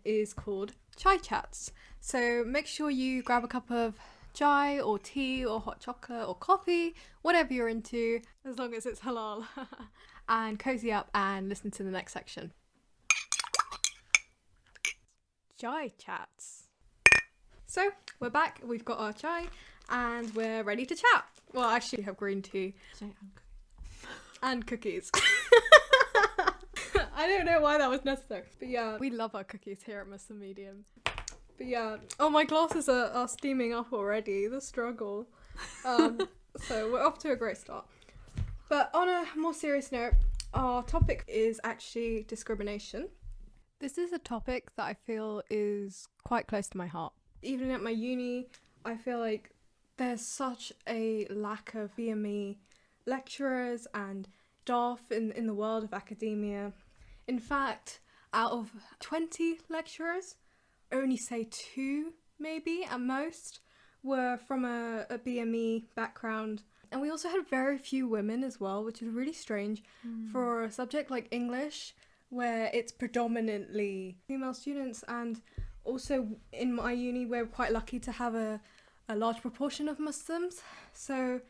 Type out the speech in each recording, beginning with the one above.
is called Chai Chats. So make sure you grab a cup of chai or tea or hot chocolate or coffee, whatever you're into, as long as it's halal, and cozy up and listen to the next section. Chai Chats. So we're back, we've got our chai and we're ready to chat. Well, actually we have green tea and cookies. I don't know why that was necessary. But yeah, we love our cookies here at Muslimedium. But yeah, oh, my glasses are steaming up already. The struggle. So we're off to a great start. But on a more serious note, our topic is actually discrimination. This is a topic that I feel is quite close to my heart. Even at my uni, I feel like there's such a lack of BME lecturers and staff in the world of academia. In fact, out of 20 lecturers, only say 2, maybe at most, were from a BME background. And we also had very few women as well, which is really strange for a subject like English, where it's predominantly female students. And also in my uni, we're quite lucky to have a large proportion of Muslims. So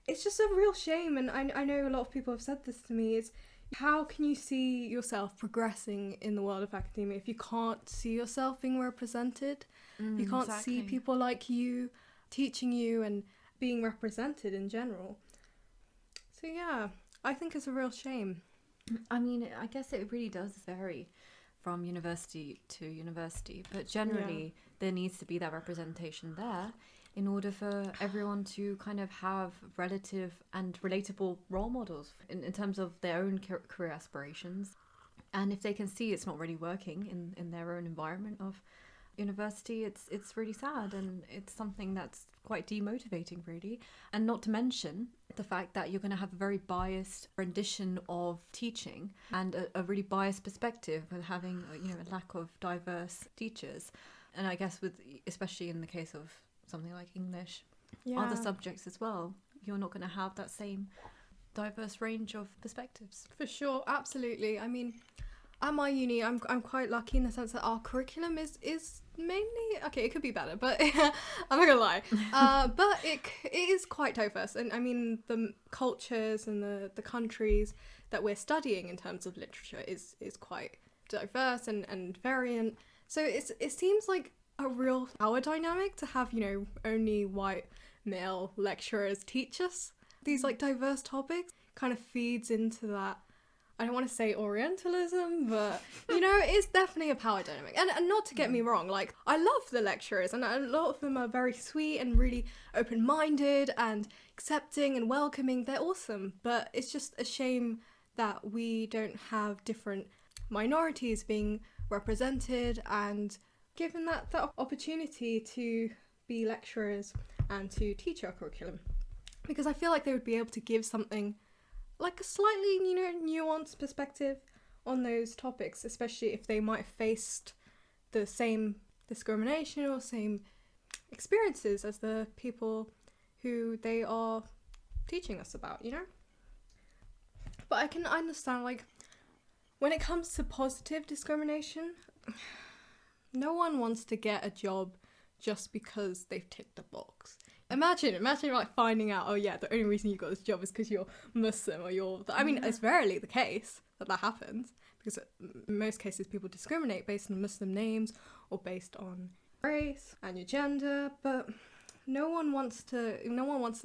it's just a real shame. And I know a lot of people have said this to me, is how can you see yourself progressing in the world of academia if you can't see yourself being represented? You can't see people like you teaching you and being represented in general. So yeah, I think it's a real shame. I mean, I guess it really does vary from university to university, but generally there needs to be that representation there in order for everyone to kind of have relative and relatable role models in terms of their own career aspirations. And if they can see it's not really working in their own environment of university, it's really sad, and it's something that's quite demotivating, really. And not to mention the fact that you're going to have a very biased rendition of teaching and a really biased perspective with having a lack of diverse teachers. And I guess especially in the case of something like English, other subjects as well, you're not going to have that same diverse range of perspectives. For sure, absolutely. I mean, at my uni, I'm quite lucky in the sense that our curriculum is mainly, okay, it could be better, but I'm not gonna lie. But it is quite diverse, and I mean the cultures and the countries that we're studying in terms of literature is quite diverse and variant. So it seems like a real power dynamic to have, only white male lecturers teach us these like diverse topics. Kind of feeds into that, I don't want to say Orientalism, but it's definitely a power dynamic. And not to get me wrong, like, I love the lecturers, and a lot of them are very sweet and really open-minded and accepting and welcoming. They're awesome, but it's just a shame that we don't have different minorities being represented and given that opportunity to be lecturers and to teach our curriculum, because I feel like they would be able to give something like a slightly nuanced perspective on those topics, especially if they might have faced the same discrimination or same experiences as the people who they are teaching us about, But I can understand, like, when it comes to positive discrimination, no one wants to get a job just because they've ticked a box. Imagine like finding out, oh yeah, the only reason you got this job is because you're Muslim or I mean, it's rarely the case that happens, because in most cases people discriminate based on Muslim names or based on race and your gender, but no one wants the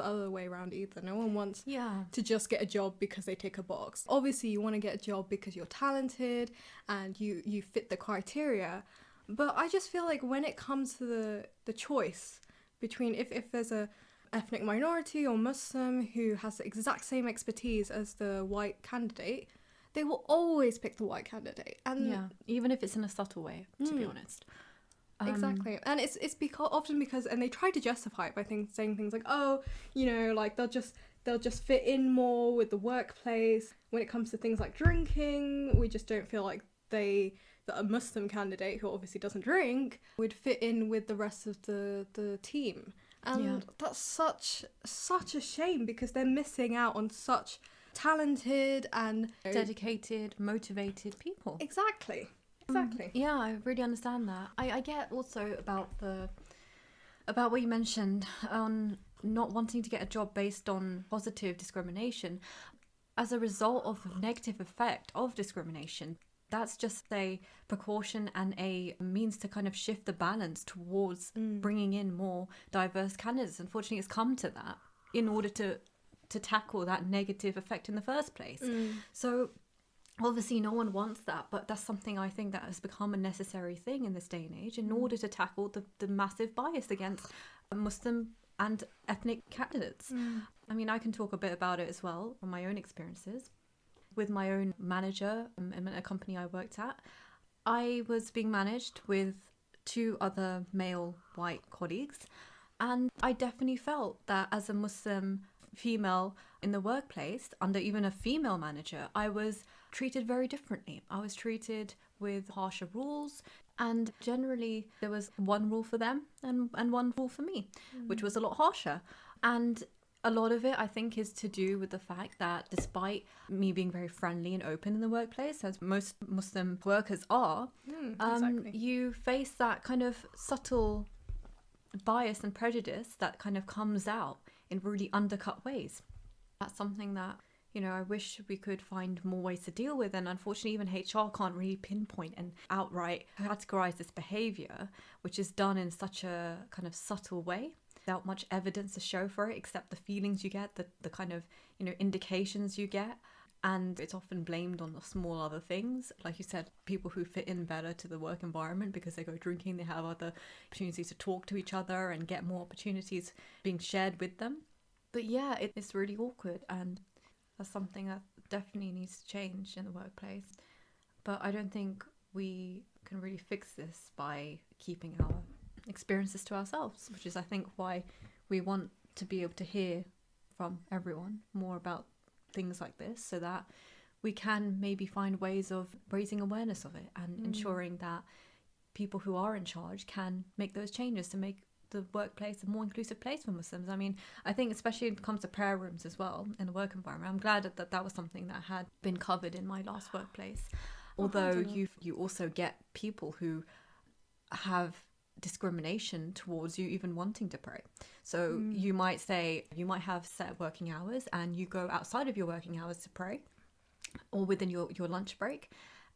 other way around either. No one wants to just get a job because they tick a box. Obviously you want to get a job because you're talented and you fit the criteria, but I just feel like when it comes to the choice between if there's a ethnic minority or Muslim who has the exact same expertise as the white candidate, they will always pick the white candidate. And even if it's in a subtle way, to be honest. Exactly. And it's often because, and they try to justify it by saying things like, oh, like they'll just fit in more with the workplace. When it comes to things like drinking, we just don't feel like that a Muslim candidate who obviously doesn't drink would fit in with the rest of the team. And that's such a shame, because they're missing out on such talented and dedicated, motivated people. Exactly. Exactly. Yeah, I really understand that. I get also about what you mentioned on not wanting to get a job based on positive discrimination as a result of the negative effect of discrimination. That's just a precaution and a means to kind of shift the balance towards bringing in more diverse candidates. Unfortunately, it's come to that in order to tackle that negative effect in the first place. So obviously no one wants that, but that's something I think that has become a necessary thing in this day and age in order to tackle the massive bias against Muslim and ethnic candidates. I mean, I can talk a bit about it as well from my own experiences. With my own manager in a company I worked at, I was being managed with 2 other male white colleagues, and I definitely felt that as a Muslim female in the workplace, under even a female manager, I was treated very differently. I was treated with harsher rules, and generally there was one rule for them and one rule for me, which was a lot harsher. And a lot of it, I think, is to do with the fact that despite me being very friendly and open in the workplace, as most Muslim workers are, Exactly. you face that kind of subtle bias and prejudice that kind of comes out in really undercut ways. That's something that, you know, I wish we could find more ways to deal with. And unfortunately, even HR can't really pinpoint and outright categorize this behavior, which is done in such a kind of subtle way, without much evidence to show for it, except the feelings you get, the kind of, you know, indications you get. And it's often blamed on the small other things. Like you said, people who fit in better to the work environment because they go drinking, they have other opportunities to talk to each other and get more opportunities being shared with them. But yeah, it's really awkward, and that's something that definitely needs to change in the workplace. But I don't think we can really fix this by keeping our experiences to ourselves, which is, I think, why we want to be able to hear from everyone more about things like this, so that we can maybe find ways of raising awareness of it and ensuring that people who are in charge can make those changes to make the workplace a more inclusive place for Muslims. I mean, I think especially when it comes to prayer rooms as well in the work environment, I'm glad that was something that had been covered in my last workplace. Although you also get people who have discrimination towards you even wanting to pray. So you might have set working hours and you go outside of your working hours to pray, or within your lunch break.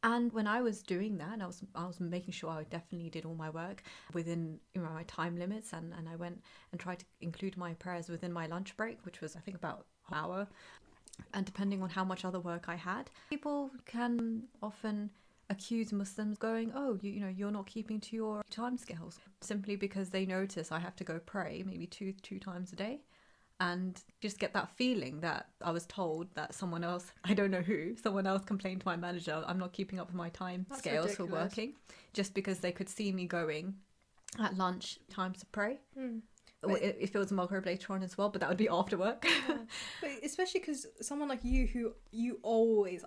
And when I was doing that, I was making sure I definitely did all my work within, you know, my time limits, and I went and tried to include my prayers within my lunch break, which was, I think, about an hour. And depending on how much other work I had, people can often accuse Muslims going, oh, you know, you're not keeping to your timescales, simply because they notice I have to go pray maybe two times a day. And just get that feeling that I was told that someone else, I don't know who, someone else complained to my manager, I'm not keeping up with my time scales ridiculous. for working, just because they could see me going at lunch times to pray. Or if it was Maghrib later on as well, but that would be after work. Yeah. But especially because someone like you, who you always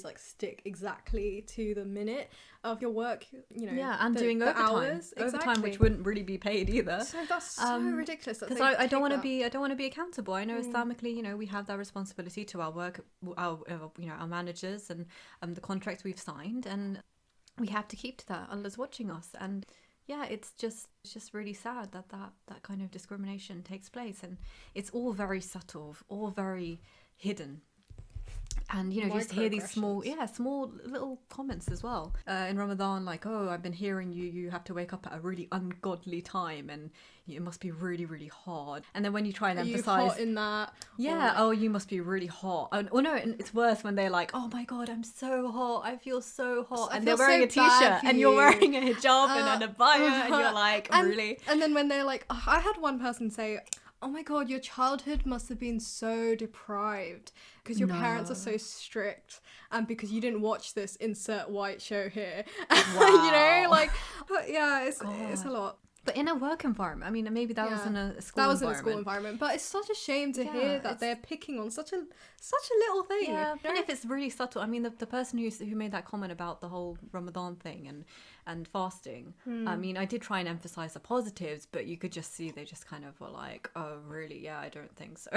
like stick exactly to the minute of your work, you know. Yeah, and doing the overtime. hours, Overtime, exactly. which wouldn't really be paid either. So that's so ridiculous. Because I don't want to be accountable. I know Islamically, you know, we have that responsibility to our work, our managers and the contracts we've signed, and we have to keep to that. Allah's watching us, and yeah, it's just really sad that kind of discrimination takes place, and it's all very subtle, all very hidden. And, you know, just hear these small little comments as well. In Ramadan, like, oh, I've been hearing you have to wake up at a really ungodly time and it must be really, really hard. And then when you try and emphasize... Are you hot in that? Yeah, oh, you must be really hot. And it's worse when they're like, oh my God, I'm so hot. I feel so hot. And they're wearing a t-shirt and you're wearing a hijab and an abaya and you're like, really? And then when they're like, I had one person say, oh my God, your childhood must have been so deprived because your parents are so strict and because you didn't watch this insert white show here. Wow. You know, like, but yeah, it's a lot. But in a work environment, I mean, maybe that was in a school that was environment. in a school environment, but it's such a shame to hear that they're picking on such a little thing. Yeah, and if it's really subtle, I mean, the person who made that comment about the whole Ramadan thing and fasting, I mean, I did try and emphasize the positives, but you could just see they just kind of were like, oh, really? Yeah, I don't think so.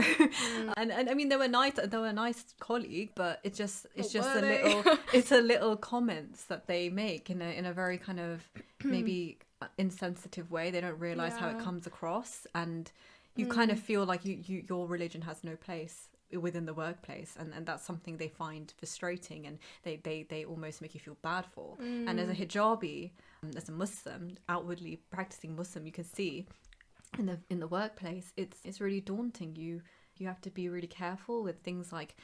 And I mean, they were nice colleague, but it's just a little comments that they make in a very kind of maybe insensitive way. They don't realize how it comes across, and you kind of feel like your religion has no place within the workplace, and that's something they find frustrating, and they almost make you feel bad for. And as a hijabi, as a Muslim, outwardly practicing Muslim, you can see in the workplace it's really daunting. You have to be really careful with things like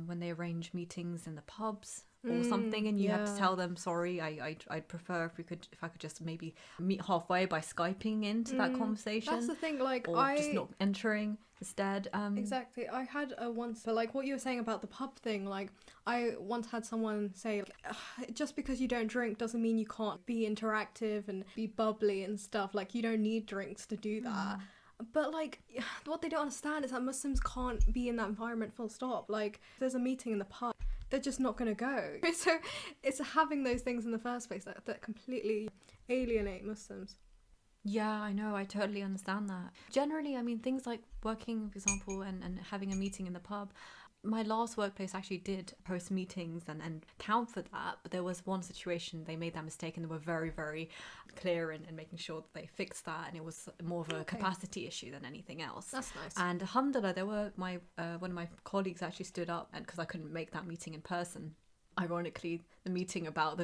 when they arrange meetings in the pubs or something, and you have to tell them, sorry, I'd prefer if I could just maybe meet halfway by Skyping into that conversation. That's the thing, like, or just not entering instead. Exactly. I had once, but like what you were saying about the pub thing, like I once had someone say, like, just because you don't drink doesn't mean you can't be interactive and be bubbly and stuff. Like, you don't need drinks to do that. But like, what they don't understand is that Muslims can't be in that environment full stop. Like, if there's a meeting in the pub, they're just not going to go. So it's having those things in the first place that completely alienate Muslims. Yeah, I know. I totally understand that. Generally, I mean, things like working, for example, and having a meeting in the pub. My last workplace actually did host meetings and count for that, but there was one situation they made that mistake, and they were very, very clear in making sure that they fixed that, and it was more of a capacity issue than anything else. That's nice. And alhamdulillah, there were one of my colleagues actually stood up, and because I couldn't make that meeting in person. Ironically, the meeting about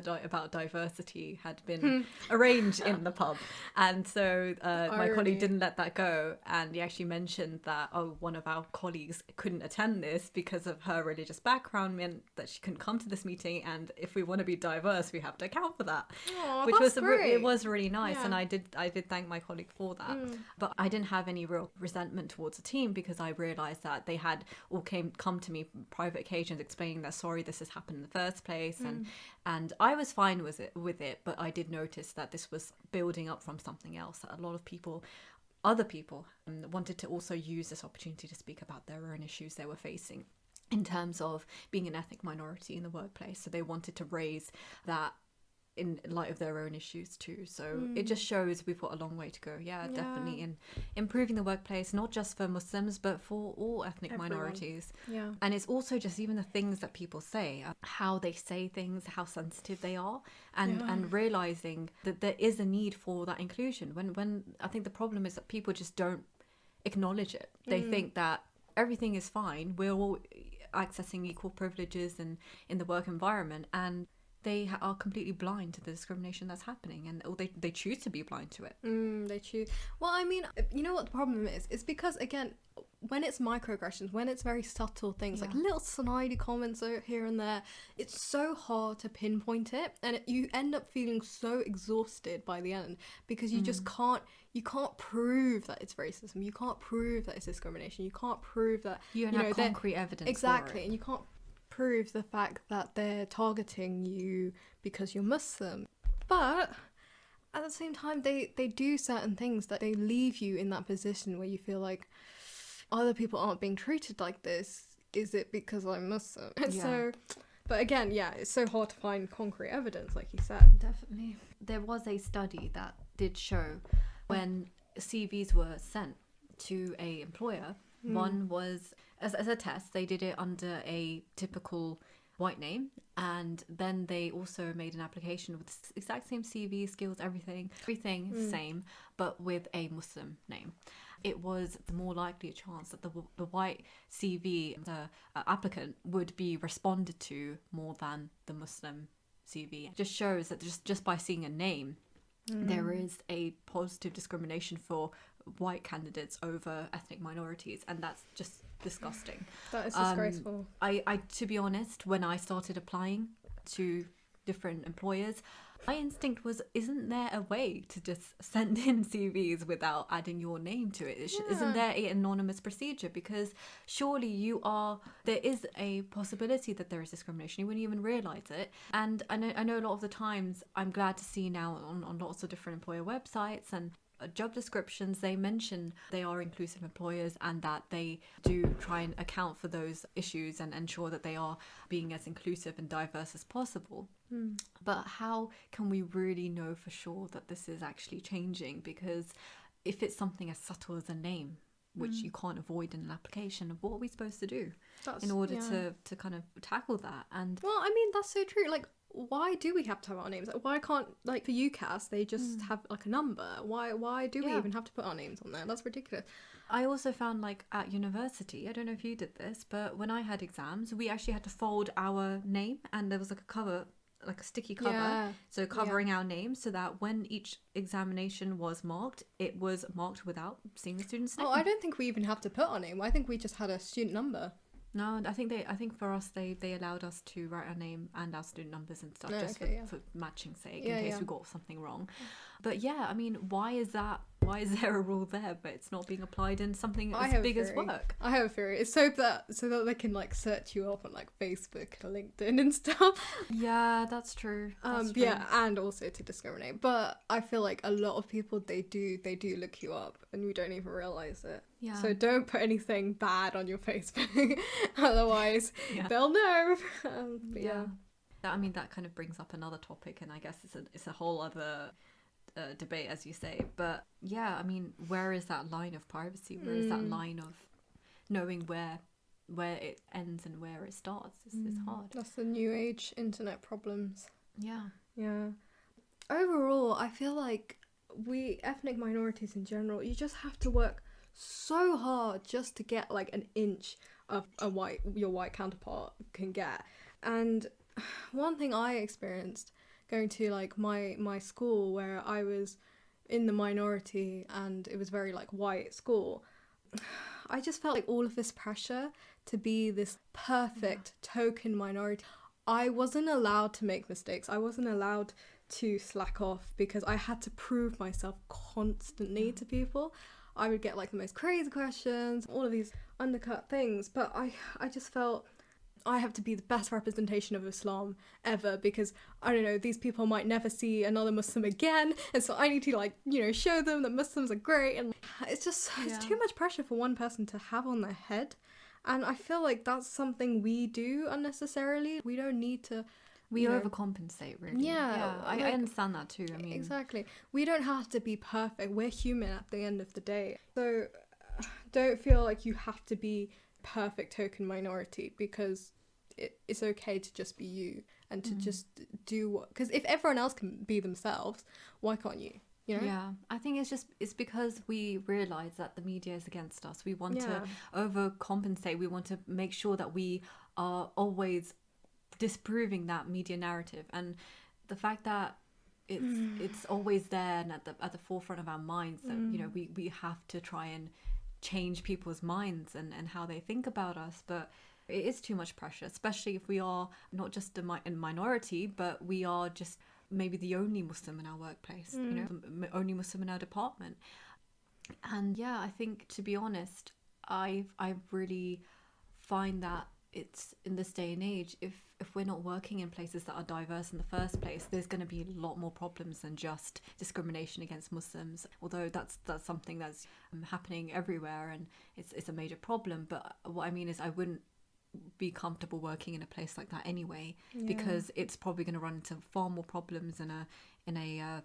diversity had been arranged in the pub, and so my colleague didn't let that go, and he actually mentioned that one of our colleagues couldn't attend this because of her religious background, meant that she couldn't come to this meeting, and if we want to be diverse, we have to account for that. Aww, which was great. It was really nice, Yeah. and I did thank my colleague for that. But I didn't have any real resentment towards the team, because I realized that they had all come to me on private occasions explaining that, sorry, this has happened in the first place, and I was fine with it, but I did notice that this was building up from something else, that a lot of other people wanted to also use this opportunity to speak about their own issues they were facing in terms of being an ethnic minority in the workplace. So they wanted to raise that in light of their own issues too. So it just shows we've got a long way to go. Yeah, definitely, in improving the workplace, not just for Muslims but for all ethnic minorities. Yeah. And it's also just even the things that people say, how they say things, how sensitive they are, and realizing that there is a need for that inclusion. When I think the problem is that people just don't acknowledge it. They think that everything is fine, we're all accessing equal privileges in the work environment, and they are completely blind to the discrimination that's happening, and they choose to be blind to it. They choose. Well, I mean, you know what the problem is? It's because, again, when it's microaggressions, when it's very subtle things, like little snidey comments here and there, it's so hard to pinpoint it, and you end up feeling so exhausted by the end, because you just can't prove that it's racism, you can't prove that it's discrimination, you can't prove that you don't have concrete evidence exactly for it. And you can't prove the fact that they're targeting you because you're Muslim. But at the same time, they do certain things that they leave you in that position where you feel like, other people aren't being treated like this, is it because I'm Muslim? So, but again, it's so hard to find concrete evidence, like you said. Definitely. There was a study that did show when CVs were sent to a employer, one was as a test, they did it under a typical white name, and then they also made an application with the exact same CV, skills, everything same, but with a Muslim name. It was the more likely chance that the white CV, the applicant, would be responded to more than the Muslim CV. It just shows that just by seeing a name, there is a positive discrimination for white candidates over ethnic minorities, and that's just disgusting. That is disgraceful. I to be honest, when I started applying to different employers, my instinct was, isn't there a way to just send in CVs without adding your name to it? Isn't there an anonymous procedure? Because surely there is a possibility that there is discrimination. You wouldn't even realise it. And I know a lot of the times, I'm glad to see now on lots of different employer websites and job descriptions, they mention they are inclusive employers and that they do try and account for those issues and ensure that they are being as inclusive and diverse as possible. But how can we really know for sure that this is actually changing? Because if it's something as subtle as a name, which you can't avoid in an application, what are we supposed to do in order to kind of tackle that? And well, I mean, that's so true. Like, why do we have to have our names? Like, why can't, like, for UCAS they just have like a number? Why do we even have to put our names on there? That's ridiculous. I also found, like, at university, I don't know if you did this, but when I had exams, we actually had to fold our name, and there was like a cover, like a sticky cover, so covering our name, so that when each examination was marked, it was marked without seeing the student's name. Oh, I don't think we even have to put our name. I think we just had a student number. No, I think for us they allowed us to write our name and our student numbers and stuff, for matching sake, in case we got something wrong. But yeah, I mean, why is there a rule there but it's not being applied in something as big as work? I have a theory. It's so that they can like search you up on like Facebook and LinkedIn and stuff. Yeah, that's true. Yeah, and also to discriminate. But I feel like a lot of people they do look you up and you don't even realize it. Yeah. So don't put anything bad on your Facebook, otherwise they'll know. Yeah. I mean, that kind of brings up another topic, and I guess it's a whole other debate, as you say. But yeah, I mean, where is that line of privacy? Where is that line of knowing where it ends and where it starts? It's hard. That's the new age internet problems. Yeah. Overall, I feel like we ethnic minorities in general, you just have to work so hard just to get like an inch of your white counterpart can get. And one thing I experienced going to like my school, where I was in the minority and it was very like white school, I just felt like all of this pressure to be this perfect token minority. I wasn't allowed to make mistakes. I wasn't allowed to slack off because I had to prove myself constantly to people. I would get like the most crazy questions, all of these undercut things, but I just felt I have to be the best representation of Islam ever, because I don't know, these people might never see another Muslim again, and so I need to like, you know, show them that Muslims are great. And it's just it's too much pressure for one person to have on their head, and I feel like that's something we do unnecessarily. We don't need to. We overcompensate, really. Yeah, I understand that too. I mean, exactly. We don't have to be perfect. We're human at the end of the day. So don't feel like you have to be perfect token minority, because it's okay to just be you and to just do what. Because if everyone else can be themselves, why can't you? You know? Yeah, I think it's because we realise that the media is against us. We want to overcompensate. We want to make sure that we are always disproving that media narrative, and the fact that it's always there and at the forefront of our minds that you know we have to try and change people's minds and how they think about us. But it is too much pressure, especially if we are not just a minority, but we are just maybe the only Muslim in our workplace, you know, the only Muslim in our department. And yeah, I think, to be honest, I really find that it's in this day and age, if we're not working in places that are diverse in the first place, there's going to be a lot more problems than just discrimination against Muslims. Although that's something that's happening everywhere and it's a major problem. But what I mean is, I wouldn't be comfortable working in a place like that anyway, because it's probably going to run into far more problems in a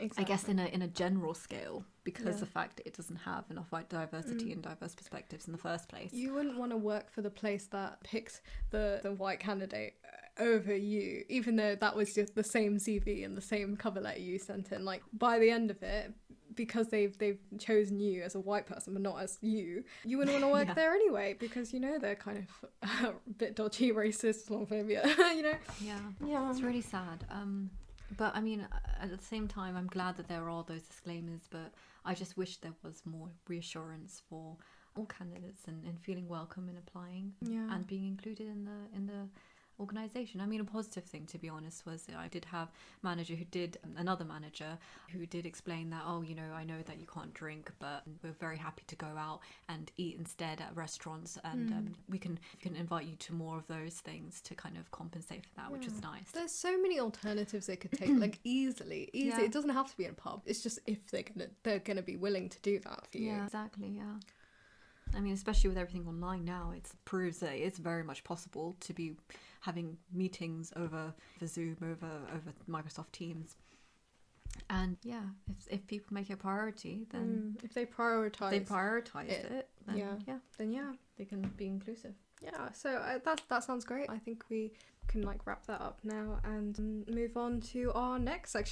I guess in a general scale, because the fact that it doesn't have enough diversity and diverse perspectives in the first place. You wouldn't want to work for the place that picks the white candidate over you, even though that was just the same CV and the same cover letter you sent in. Like, by the end of it, because they've chosen you as a white person but not as you wouldn't want to work there anyway, because you know they're kind of a bit dodgy, racist, Islamophobia. You know. Yeah, it's really sad. But I mean, at the same time, I'm glad that there are those disclaimers, but I just wish there was more reassurance for all candidates and feeling welcome in applying and being included in the organization. I mean, a positive thing, to be honest, was I did have another manager who did explain that, oh, you know, I know that you can't drink, but we're very happy to go out and eat instead at restaurants, and we can invite you to more of those things to kind of compensate for that, which was nice. There's so many alternatives they could take, like easily. Yeah. It doesn't have to be in a pub. It's just if they're gonna be willing to do that for you. Yeah, exactly. Yeah. I mean, especially with everything online now, it proves that it's very much possible to be having meetings over Zoom, over Microsoft Teams. And yeah, if people make it a priority, then if they prioritize it, then they can be inclusive. Yeah, so that sounds great. I think we can like wrap that up now and move on to our next section.